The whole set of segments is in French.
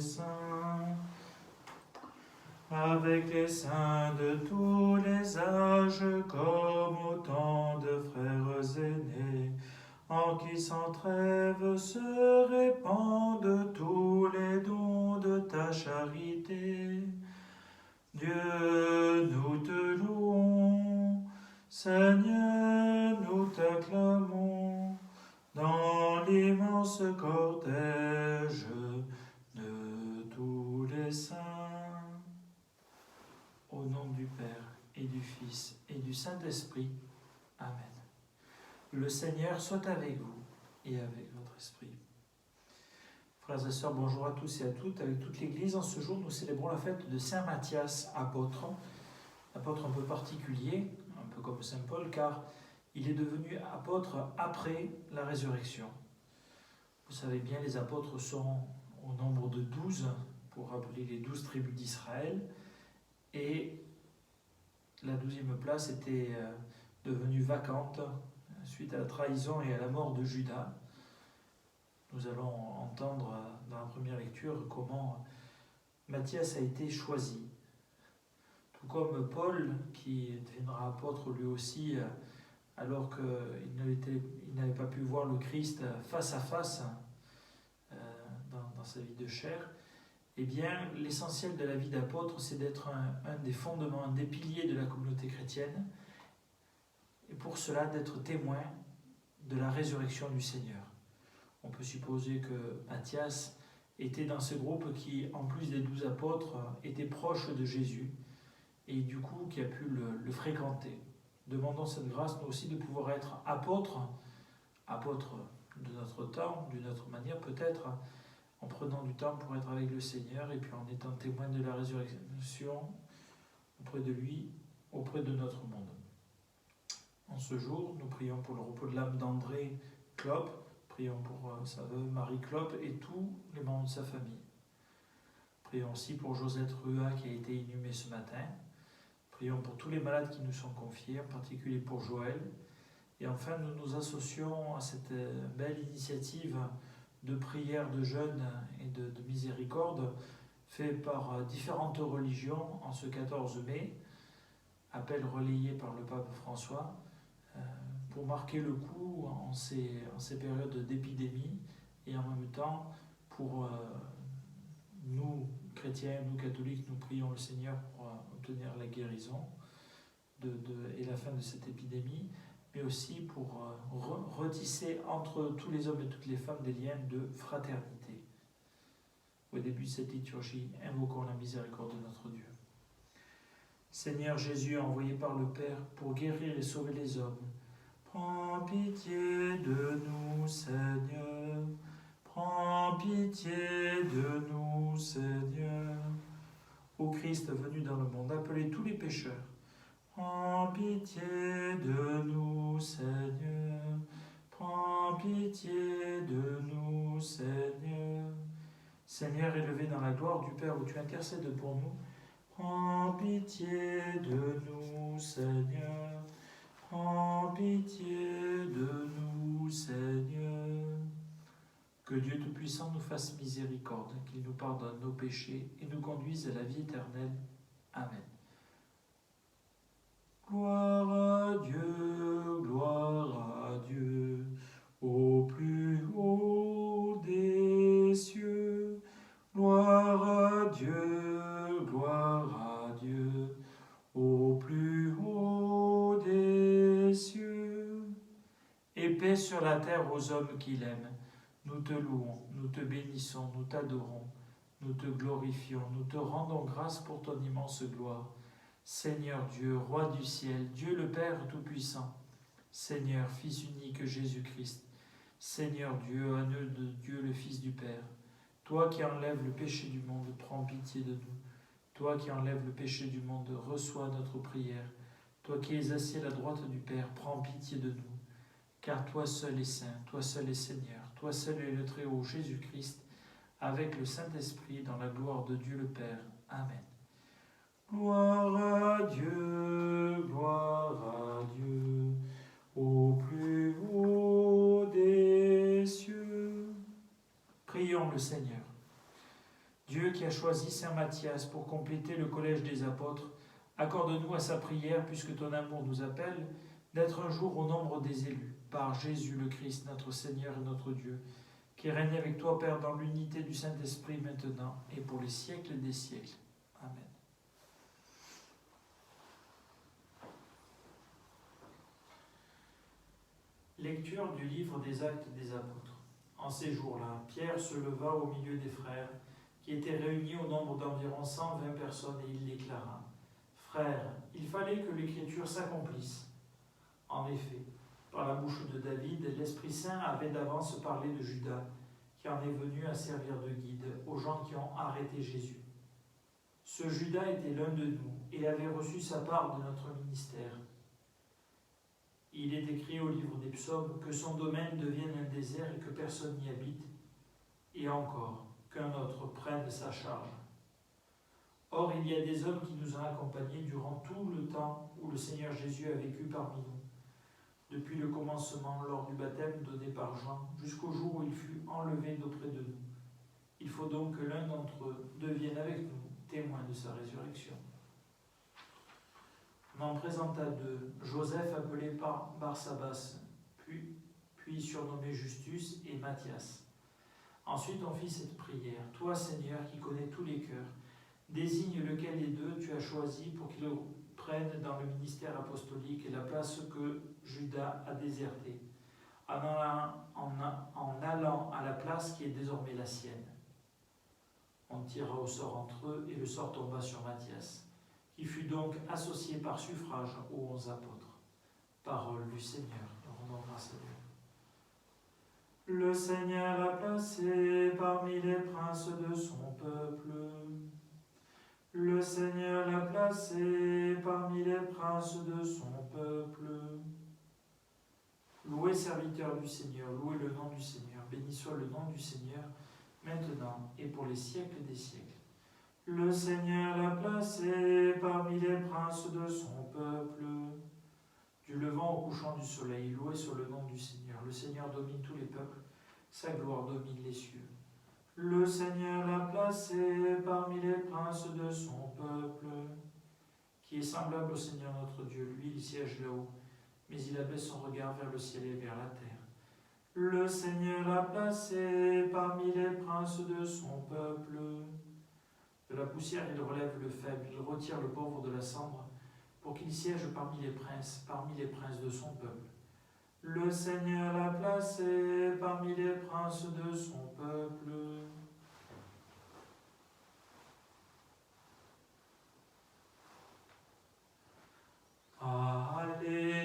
saints, avec les saints de tous les âges, comme autant de frères aînés, en qui sans trêve se répandent tous les dons de ta charité. Dieu, nous te louons, Seigneur, nous t'acclamons, dans l'immense cortège de tous les saints. Au nom du Père et du Fils et du Saint-Esprit. Amen. Le Seigneur soit avec vous et avec votre esprit. Frères et sœurs, bonjour à tous et à toutes. Avec toute l'Église, en ce jour, nous célébrons la fête de Saint Matthias, apôtre. Apôtre un peu particulier, un peu comme Saint Paul, car il est devenu apôtre après la résurrection. Vous savez bien, les apôtres sont au nombre de 12, pour rappeler les 12 tribus d'Israël. Et la 12e place était devenue vacante suite à la trahison et à la mort de Judas. Nous allons entendre dans la première lecture comment Matthias a été choisi. Tout comme Paul, qui deviendra apôtre lui aussi, alors qu'il n'avait pas pu voir le Christ face à face dans sa vie de chair. Eh bien, l'essentiel de la vie d'apôtre, c'est d'être un des fondements, un des piliers de la communauté chrétienne, et pour cela d'être témoin de la résurrection du Seigneur. On peut supposer que Matthias était dans ce groupe qui, en plus des 12 apôtres, était proche de Jésus, et du coup qui a pu le fréquenter. Demandons cette grâce, nous aussi, de pouvoir être apôtres de notre temps, d'une autre manière peut-être, en prenant du temps pour être avec le Seigneur et puis en étant témoin de la résurrection auprès de lui, auprès de notre monde. En ce jour, nous prions pour le repos de l'âme d'André Klopp, prions pour sa veuve Marie Klopp et tous les membres de sa famille. Prions aussi pour Josette Rua qui a été inhumée ce matin. Prions pour tous les malades qui nous sont confiés, en particulier pour Joël. Et enfin, nous nous associons à cette belle initiative de prière, de jeûne et de miséricorde fait par différentes religions en ce 14 mai, appel relayé par le pape François, pour marquer le coup en ces périodes d'épidémie et en même temps pour nous chrétiens, nous catholiques, nous prions le Seigneur pour obtenir la guérison et la fin de cette épidémie, mais aussi pour retisser entre tous les hommes et toutes les femmes des liens de fraternité. Au début de cette liturgie, invoquons la miséricorde de notre Dieu. Seigneur Jésus, envoyé par le Père pour guérir et sauver les hommes, prends pitié de nous, Seigneur. Prends pitié de nous, Seigneur. Ô Christ venu dans le monde, appelez tous les pécheurs. Prends pitié de nous, Seigneur. Prends pitié de nous, Seigneur. Seigneur, élevé dans la gloire du Père où tu intercèdes pour nous, prends pitié de nous, Seigneur. Prends pitié de nous, Seigneur. Que Dieu Tout-Puissant nous fasse miséricorde, qu'il nous pardonne nos péchés et nous conduise à la vie éternelle. Amen. Gloire à Dieu, au plus haut des cieux. Gloire à Dieu, au plus haut des cieux. Et paix sur la terre aux hommes qu'il aime. Nous te louons, nous te bénissons, nous t'adorons, nous te glorifions, nous te rendons grâce pour ton immense gloire. Seigneur Dieu, Roi du ciel, Dieu le Père Tout-Puissant, Seigneur, Fils unique Jésus-Christ, Seigneur Dieu, agneau de Dieu le Fils du Père, toi qui enlèves le péché du monde, prends pitié de nous. Toi qui enlèves le péché du monde, reçois notre prière. Toi qui es assis à la droite du Père, prends pitié de nous. Car toi seul est saint, toi seul est Seigneur, toi seul est le Très-Haut Jésus-Christ, avec le Saint-Esprit, dans la gloire de Dieu le Père. Amen. Gloire à Dieu, au plus haut des cieux. Prions le Seigneur. Dieu qui a choisi Saint Matthias pour compléter le collège des apôtres, accorde-nous à sa prière, puisque ton amour nous appelle, d'être un jour au nombre des élus, par Jésus le Christ, notre Seigneur et notre Dieu, qui règne avec toi, Père, dans l'unité du Saint-Esprit, maintenant et pour les siècles des siècles. Amen. Lecture du livre des Actes des Apôtres. En ces jours-là, Pierre se leva au milieu des frères, qui étaient réunis au nombre d'environ 120 personnes, et il déclara : Frères, il fallait que l'Écriture s'accomplisse. En effet, par la bouche de David, l'Esprit Saint avait d'avance parlé de Judas, qui en est venu à servir de guide aux gens qui ont arrêté Jésus. Ce Judas était l'un de nous et avait reçu sa part de notre ministère. Il est écrit au livre des psaumes que son domaine devienne un désert et que personne n'y habite, et encore qu'un autre prenne sa charge. Or, il y a des hommes qui nous ont accompagnés durant tout le temps où le Seigneur Jésus a vécu parmi nous, depuis le commencement lors du baptême donné par Jean, jusqu'au jour où il fut enlevé d'auprès de nous. Il faut donc que l'un d'entre eux devienne avec nous témoin de sa résurrection. On en présenta deux, Joseph appelé par Barsabas, puis surnommé Justus, et Matthias. Ensuite on fit cette prière : Toi, Seigneur, qui connais tous les cœurs, désigne lequel des deux tu as choisi pour qu'il prenne dans le ministère apostolique la place que Judas a désertée, en allant à la place qui est désormais la sienne. On tira au sort entre eux, et le sort tomba sur Matthias, qui fut donc associé par suffrage aux 11 apôtres. Parole du Seigneur. Nous rendons grâce à Dieu. Le Seigneur a placé parmi les princes de son peuple. Le Seigneur l'a placé parmi les princes de son peuple. Louez, serviteur du Seigneur, louez le nom du Seigneur. Béni soit le nom du Seigneur, maintenant et pour les siècles des siècles. Le Seigneur l'a placé parmi les princes de son peuple. Du levant au couchant du soleil, louez sur le nom du Seigneur. Le Seigneur domine tous les peuples, sa gloire domine les cieux. Le Seigneur l'a placé parmi les princes de son peuple. Qui est semblable au Seigneur notre Dieu, lui il siège là-haut, mais il abaisse son regard vers le ciel et vers la terre. Le Seigneur l'a placé parmi les princes de son peuple. De la poussière il relève le faible, il retire le pauvre de la cendre, pour qu'il siège parmi les princes de son peuple. Le Seigneur l'a placé parmi les princes de son peuple. Alléluia,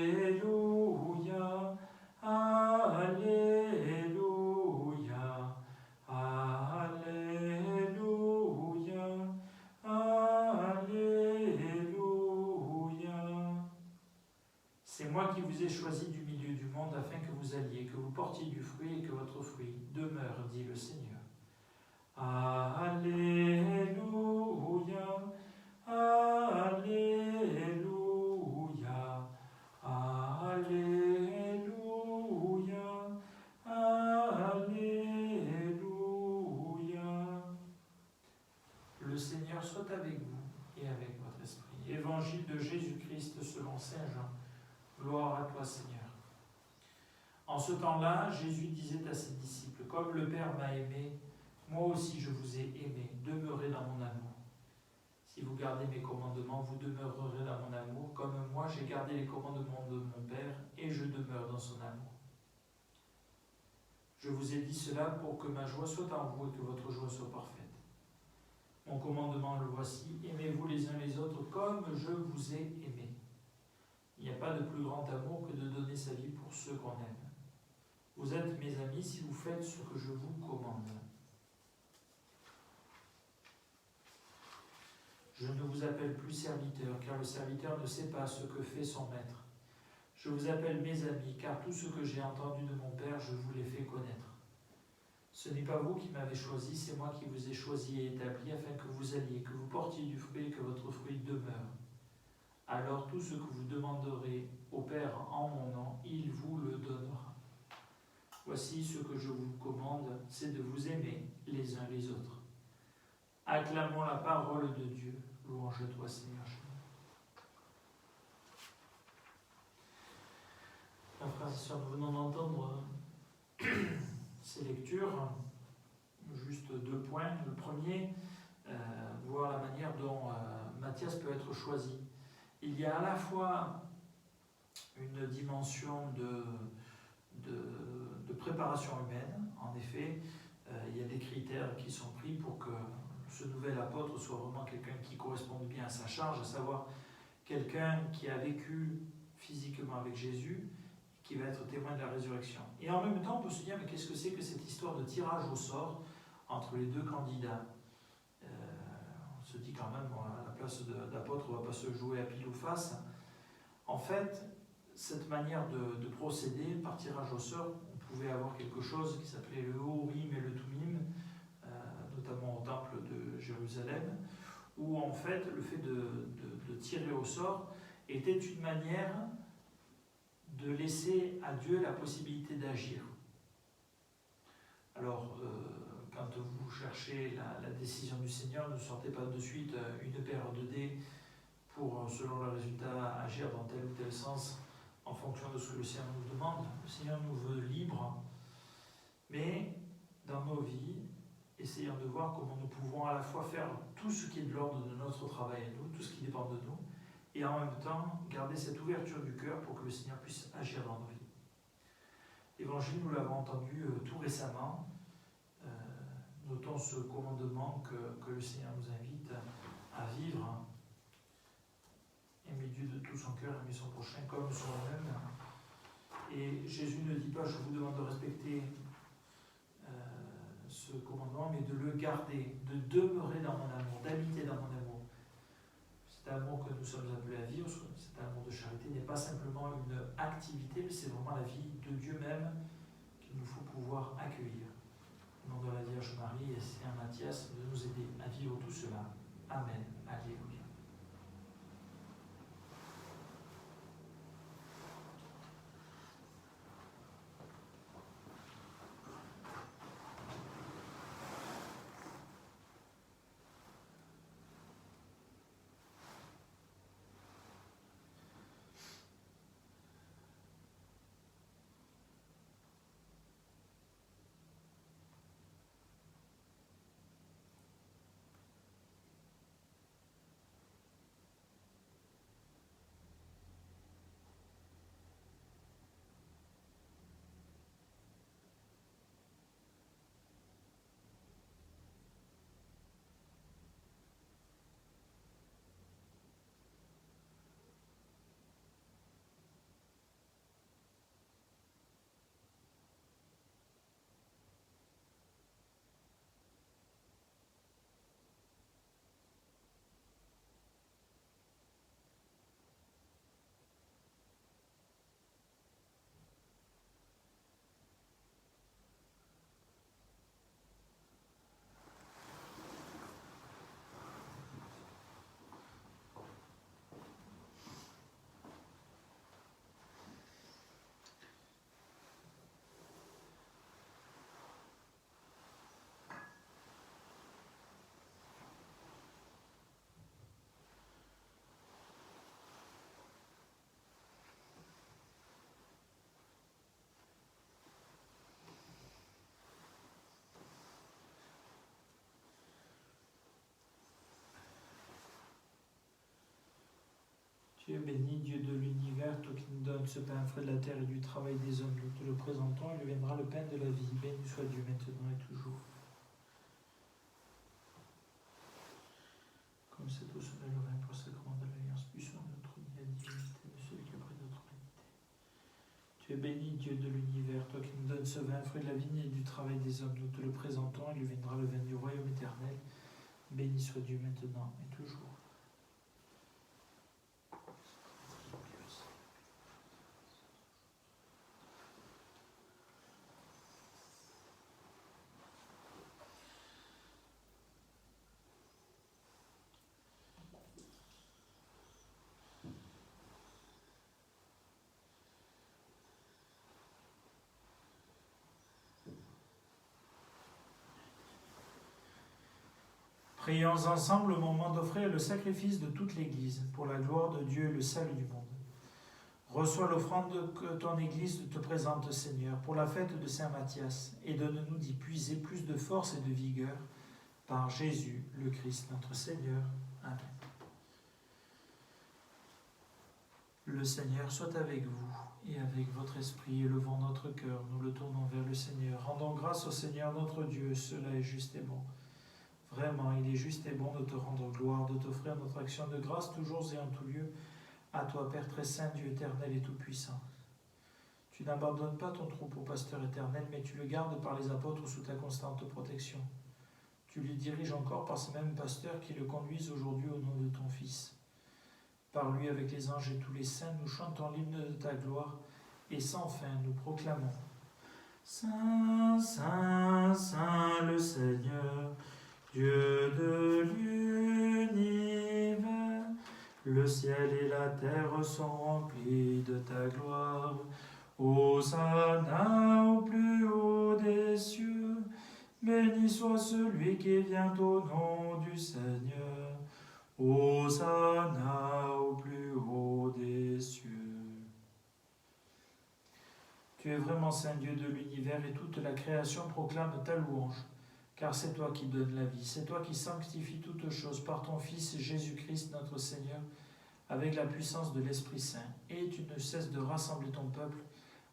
Alléluia, Alléluia, Alléluia. C'est moi qui vous ai choisi du milieu du monde afin que vous alliez, que vous portiez du fruit et que votre fruit demeure, dit le Seigneur. Alléluia, Alléluia, Alléluia, Alléluia. Le Seigneur soit avec vous et avec votre esprit. Évangile de Jésus-Christ selon Saint Jean. Gloire à toi, Seigneur. En ce temps-là, Jésus disait à ses disciples : Comme le Père m'a aimé, moi aussi je vous ai aimé, demeurez dans mon amour. Si vous gardez mes commandements, vous demeurerez dans mon amour, comme moi j'ai gardé les commandements de mon Père, et je demeure dans son amour. Je vous ai dit cela pour que ma joie soit en vous et que votre joie soit parfaite. Mon commandement le voici, aimez-vous les uns les autres comme je vous ai aimé. Il n'y a pas de plus grand amour que de donner sa vie pour ceux qu'on aime. Vous êtes mes amis si vous faites ce que je vous commande. Je ne vous appelle plus serviteur, car le serviteur ne sait pas ce que fait son maître. Je vous appelle mes amis, car tout ce que j'ai entendu de mon Père, je vous l'ai fait connaître. Ce n'est pas vous qui m'avez choisi, c'est moi qui vous ai choisi et établi, afin que vous alliez, que vous portiez du fruit et que votre fruit demeure. Alors tout ce que vous demanderez au Père en mon nom, il vous le donnera. Voici ce que je vous commande, c'est de vous aimer les uns les autres. Acclamons la parole de Dieu. Louange à toi, Seigneur. Frères et sœurs, nous venons d'entendre ces lectures. Juste 2 points. Le premier, voir la manière dont Matthias peut être choisi. Il y a à la fois une dimension de préparation humaine. En effet, il y a des critères qui sont pris pour que ce nouvel apôtre soit vraiment quelqu'un qui corresponde bien à sa charge, à savoir quelqu'un qui a vécu physiquement avec Jésus, qui va être témoin de la résurrection. Et en même temps, on peut se dire, mais qu'est-ce que c'est que cette histoire de tirage au sort entre les 2 candidats? On se dit quand même, bon, à la place d'apôtre, on ne va pas se jouer à pile ou face. En fait, cette manière de procéder par tirage au sort, on pouvait avoir quelque chose qui s'appelait le Urim et le Thummim, notamment au temple de Jérusalem, où en fait le fait de tirer au sort était une manière de laisser à Dieu la possibilité d'agir. Alors, quand vous cherchez la décision du Seigneur, ne sortez pas de suite une paire de dés pour, selon le résultat, agir dans tel ou tel sens en fonction de ce que le Seigneur nous demande. Le Seigneur nous veut libres, mais dans nos vies, essayons de voir comment nous pouvons à la fois faire tout ce qui est de l'ordre de notre travail à nous, tout ce qui dépend de nous, et en même temps garder cette ouverture du cœur pour que le Seigneur puisse agir dans nos vies. L'évangile, nous l'avons entendu tout récemment. Notons ce commandement que le Seigneur nous invite à vivre. Aimer Dieu de tout son cœur, aimer son prochain comme soi-même. Et Jésus ne dit pas, je vous demande de respecter ce commandement, mais de le garder, de demeurer dans mon amour, d'habiter dans mon amour. Cet amour que nous sommes appelés à vivre, cet amour de charité, n'est pas simplement une activité, mais c'est vraiment la vie de Dieu même qu'il nous faut pouvoir accueillir. Au nom de la Vierge Marie et Saint Matthias, de nous aider à vivre tout cela. Amen. Alléluia. Tu es béni, Dieu de l'univers, toi qui nous donnes ce pain frais de la terre et du travail des hommes. Nous te le présentons, il viendra le pain de la vie. Béni soit Dieu maintenant et toujours. Comme c'est au sommet le vin pour sacrement de l'alliance, puissant notre vie à divinité de celui qui a pris notre humanité. Tu es béni, Dieu de l'univers, toi qui nous donnes ce vin frais de la vigne et du travail des hommes. Nous te le présentons, il viendra le vin du royaume éternel. Béni soit Dieu maintenant et toujours. Prions ensemble au moment d'offrir le sacrifice de toute l'Église pour la gloire de Dieu et le salut du monde. Reçois l'offrande que ton Église te présente, Seigneur, pour la fête de Saint Matthias, et donne-nous d'y puiser plus de force et de vigueur par Jésus le Christ, notre Seigneur. Amen. Le Seigneur soit avec vous et avec votre esprit. Élevons notre cœur, nous le tournons vers le Seigneur. Rendons grâce au Seigneur notre Dieu, cela est juste et bon. Vraiment, il est juste et bon de te rendre gloire, de t'offrir notre action de grâce toujours et en tout lieu, à toi, Père très saint, Dieu éternel et tout-puissant. Tu n'abandonnes pas ton troupeau, pasteur éternel, mais tu le gardes par les apôtres sous ta constante protection. Tu le diriges encore par ces mêmes pasteurs qui le conduisent aujourd'hui au nom de ton Fils. Par lui, avec les anges et tous les saints, nous chantons l'hymne de ta gloire, et sans fin nous proclamons. Saint, Saint, Saint le Seigneur, Dieu de l'univers, le ciel et la terre sont remplis de ta gloire. Hosanna au plus haut des cieux, béni soit celui qui vient au nom du Seigneur. Hosanna au plus haut des cieux. Tu es vraiment Saint Dieu de l'univers et toute la création proclame ta louange. Car c'est toi qui donnes la vie, c'est toi qui sanctifies toutes choses par ton Fils Jésus-Christ notre Seigneur, avec la puissance de l'Esprit Saint. Et tu ne cesses de rassembler ton peuple,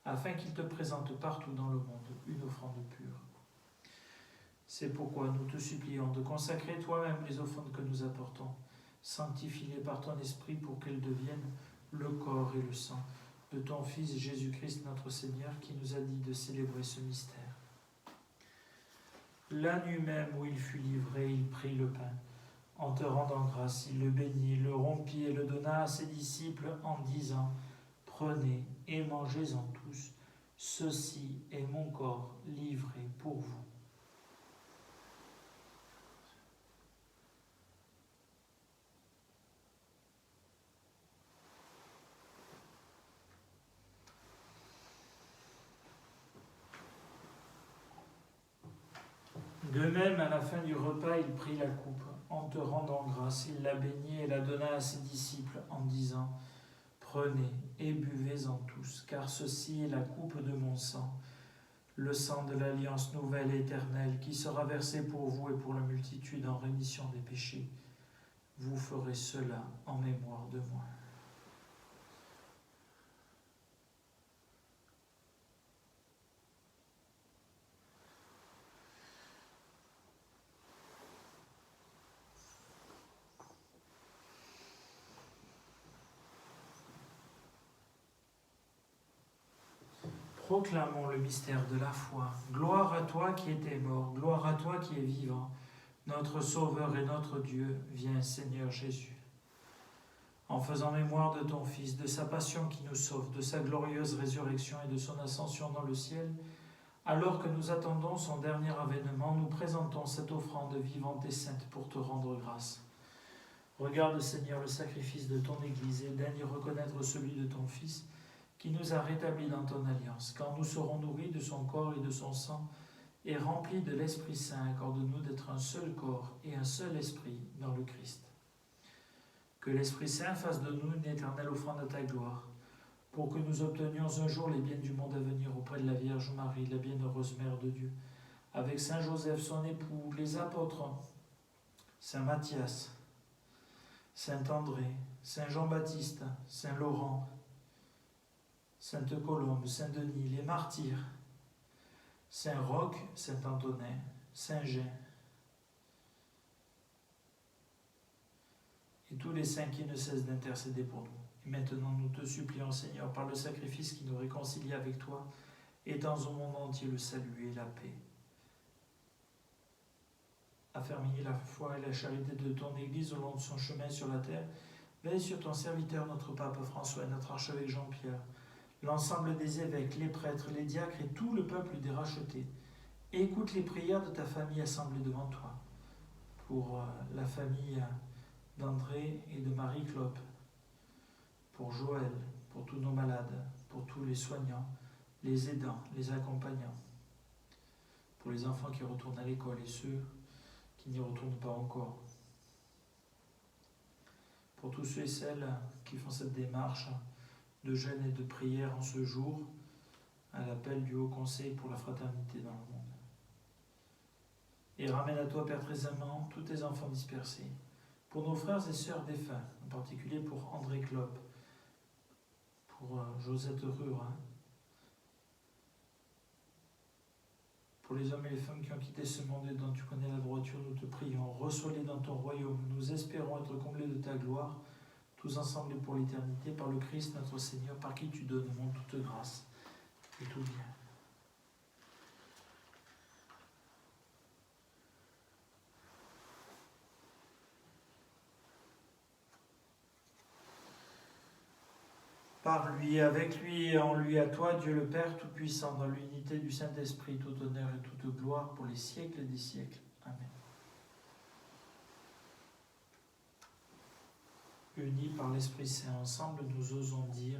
afin qu'il te présente partout dans le monde une offrande pure. C'est pourquoi nous te supplions de consacrer toi-même les offrandes que nous apportons. Sanctifie-les par ton Esprit pour qu'elles deviennent le corps et le sang de ton Fils Jésus-Christ notre Seigneur, qui nous a dit de célébrer ce mystère. La nuit même où il fut livré, il prit le pain. En te rendant grâce, il le bénit, le rompit et le donna à ses disciples en disant : « Prenez et mangez-en tous, ceci est mon corps livré pour vous. » De même, à la fin du repas, il prit la coupe. En te rendant grâce, il la bénit et la donna à ses disciples en disant : « Prenez et buvez-en tous, car ceci est la coupe de mon sang, le sang de l'alliance nouvelle et éternelle, qui sera versé pour vous et pour la multitude en rémission des péchés. Vous ferez cela en mémoire de moi. » Proclamons le mystère de la foi. Gloire à toi qui étais mort, gloire à toi qui es vivant. Notre Sauveur et notre Dieu, viens Seigneur Jésus. En faisant mémoire de ton Fils, de sa passion qui nous sauve, de sa glorieuse résurrection et de son ascension dans le ciel, alors que nous attendons son dernier avènement, nous présentons cette offrande vivante et sainte pour te rendre grâce. Regarde Seigneur le sacrifice de ton Église et daigne y reconnaître celui de ton Fils, qui nous a rétablis dans ton alliance. Quand nous serons nourris de son corps et de son sang, et remplis de l'Esprit Saint, accorde-nous d'être un seul corps et un seul esprit dans le Christ. Que l'Esprit Saint fasse de nous une éternelle offrande à ta gloire, pour que nous obtenions un jour les biens du monde à venir auprès de la Vierge Marie, la bienheureuse Mère de Dieu, avec Saint Joseph, son époux, les apôtres, Saint Matthias, Saint André, Saint Jean-Baptiste, Saint Laurent, Sainte Colombe, Saint Denis, les martyrs, Saint Roch, Saint Antonin, Saint Jean, et tous les saints qui ne cessent d'intercéder pour nous. Et maintenant nous te supplions, Seigneur, par le sacrifice qui nous réconcilie avec toi, étends au monde entier le salut et la paix. Affermis la foi et la charité de ton Église au long de son chemin sur la terre. Veille sur ton serviteur, notre pape François, et notre archevêque Jean-Pierre, l'ensemble des évêques, les prêtres, les diacres et tout le peuple des rachetés. Et écoute les prières de ta famille assemblée devant toi. Pour la famille d'André et de Marie-Clope, pour Joël, pour tous nos malades, pour tous les soignants, les aidants, les accompagnants, pour les enfants qui retournent à l'école et ceux qui n'y retournent pas encore. Pour tous ceux et celles qui font cette démarche de jeûne et de prière en ce jour, à l'appel du Haut Conseil pour la fraternité dans le monde. Et ramène à toi, Père très aimant, tous tes enfants dispersés. Pour nos frères et sœurs défunts, en particulier pour André Klopp, pour Josette Rurin, pour les hommes et les femmes qui ont quitté ce monde et dont tu connais la droiture, nous te prions. Reçois-les dans ton royaume. Nous espérons être comblés de ta gloire, tous ensemble et pour l'éternité, par le Christ notre Seigneur, par qui tu donnes au monde toute grâce et tout bien. Par lui, avec lui et en lui, à toi, Dieu le Père Tout-Puissant, dans l'unité du Saint-Esprit, tout honneur et toute gloire pour les siècles des siècles. Amen. Unis par l'Esprit Saint, ensemble, nous osons dire: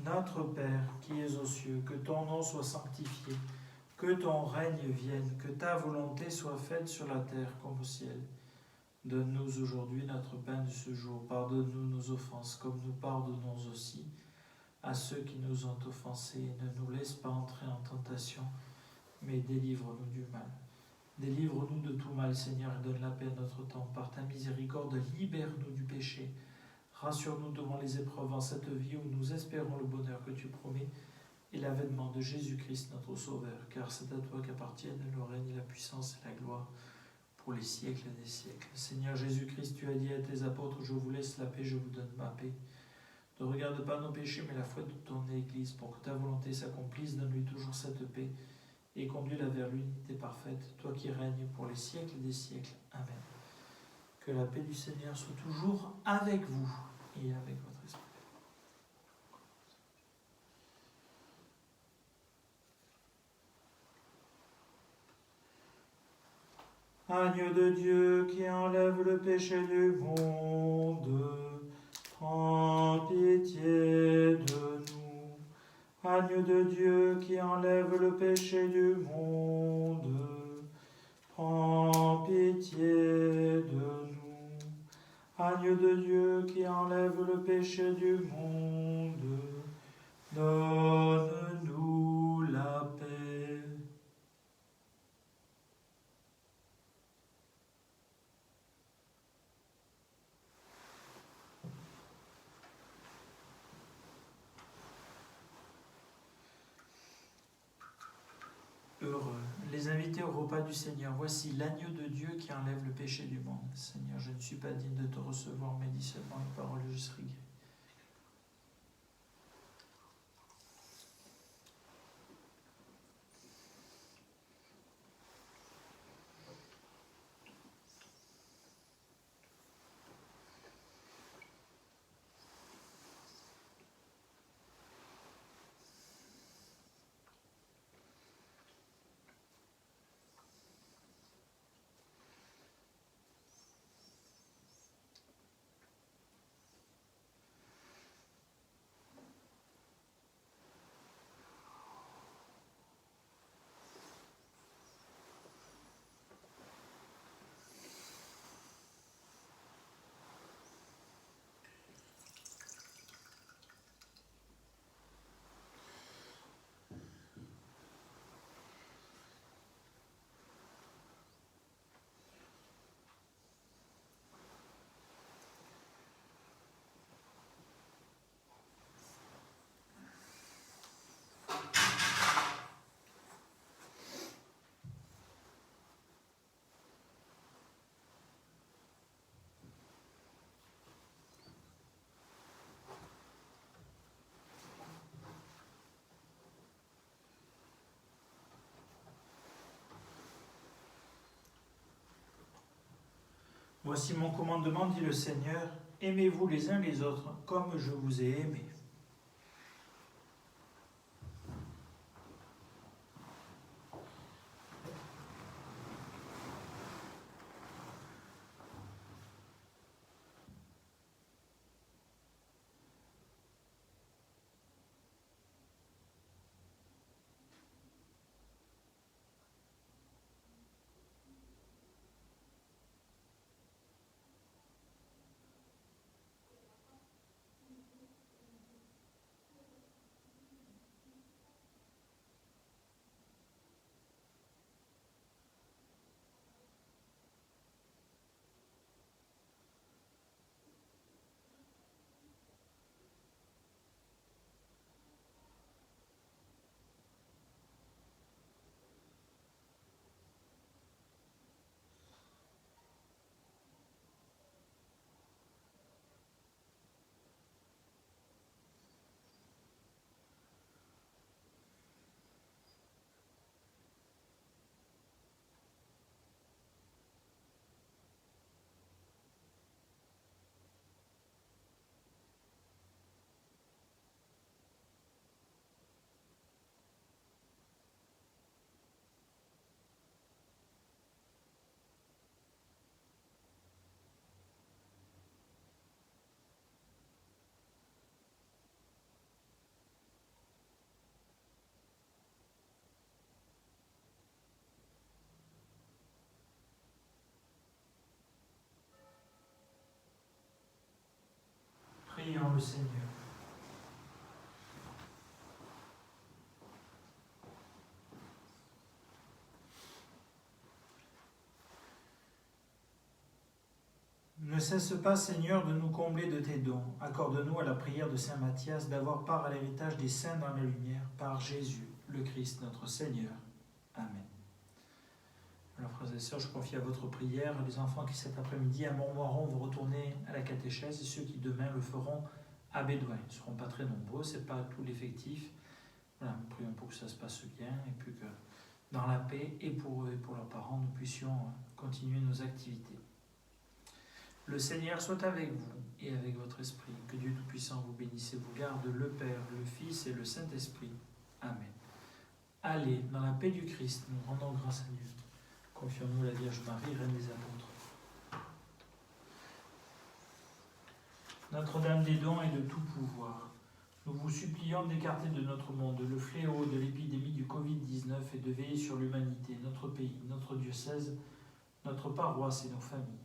Notre Père, qui es aux cieux, que ton nom soit sanctifié, que ton règne vienne, que ta volonté soit faite sur la terre comme au ciel. Donne-nous aujourd'hui notre pain de ce jour. Pardonne-nous nos offenses, comme nous pardonnons aussi à ceux qui nous ont offensés. Ne nous laisse pas entrer en tentation, mais délivre-nous du mal. Délivre-nous de tout mal, Seigneur, et donne la paix à notre temps. Par ta miséricorde, libère-nous du péché. Rassure-nous devant les épreuves en cette vie où nous espérons le bonheur que tu promets et l'avènement de Jésus-Christ, notre Sauveur. Car c'est à toi qu'appartiennent le règne, la puissance et la gloire pour les siècles des siècles. Seigneur Jésus-Christ, tu as dit à tes apôtres: je vous laisse la paix, je vous donne ma paix. Ne regarde pas nos péchés, mais la foi de ton Église, pour que ta volonté s'accomplisse. Donne-lui toujours cette paix et conduis-la vers l'unité parfaite, toi qui règnes pour les siècles des siècles. Amen. Que la paix du Seigneur soit toujours avec vous et avec votre esprit. Agneau de Dieu qui enlève le péché du monde, prends pitié de nous. Agneau de Dieu qui enlève le péché du monde, prends pitié de nous. Agneau de Dieu qui enlève le péché du monde, donne-nous la paix. Heureux les invités au repas du Seigneur. Voici l'agneau de Dieu qui enlève le péché du monde. Seigneur, je ne suis pas digne de te recevoir, mais dis seulement une parole, je serai guéri. Voici mon commandement, dit le Seigneur, aimez-vous les uns les autres comme je vous ai aimés. le Seigneur. Ne cesse pas, Seigneur, de nous combler de tes dons. Accorde-nous à la prière de saint Matthias d'avoir part à l'héritage des saints dans la lumière, par Jésus, le Christ, notre Seigneur. Amen. Alors, frères et sœurs, je confie à votre prière les enfants qui cet après-midi à Montmoron vont retourner à la catéchèse et ceux qui demain le feront à Bédouin. Ils ne seront pas très nombreux, ce n'est pas tout l'effectif. Voilà, prions pour que ça se passe bien et puis que dans la paix et pour eux et pour leurs parents, nous puissions continuer nos activités. Le Seigneur soit avec vous et avec votre esprit. Que Dieu Tout-Puissant vous bénisse et vous garde, le Père, le Fils et le Saint-Esprit. Amen. Allez, dans la paix du Christ, nous rendons grâce à Dieu. Confions-nous à la Vierge Marie, Reine des Apôtres. Notre-Dame des dons et de tout pouvoir, nous vous supplions d'écarter de notre monde le fléau de l'épidémie du Covid-19 et de veiller sur l'humanité, notre pays, notre diocèse, notre paroisse et nos familles.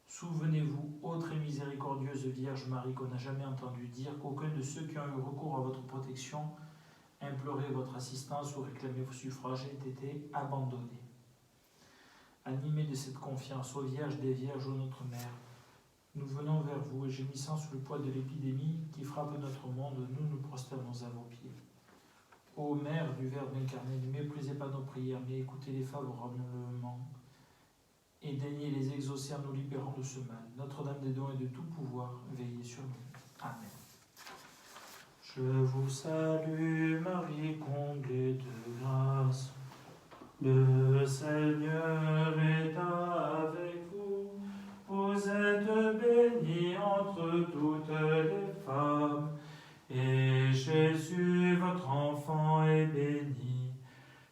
Souvenez-vous, ô très miséricordieuse Vierge Marie, qu'on n'a jamais entendu dire qu'aucun de ceux qui ont eu recours à votre protection, imploré votre assistance ou réclamé vos suffrages ait été abandonné. Animés de cette confiance, ô Vierge des Vierges, ô notre Mère, nous venons vers vous et gémissant sous le poids de l'épidémie qui frappe notre monde, nous nous prosternons à vos pieds. Ô Mère du Verbe incarné, ne méprisez pas nos prières, mais écoutez-les favorablement et daignez les exaucer en nous libérant de ce mal. Notre-Dame des dons et de tout pouvoir, veillez sur nous. Amen. Je vous salue Marie, comblée de grâce. Le Seigneur est avec vous. Vous êtes bénie entre toutes les femmes, et Jésus, votre enfant, est béni.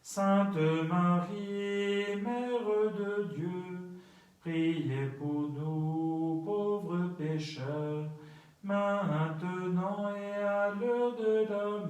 Sainte Marie, Mère de Dieu, priez pour nous, pauvres pécheurs, maintenant et à l'heure de la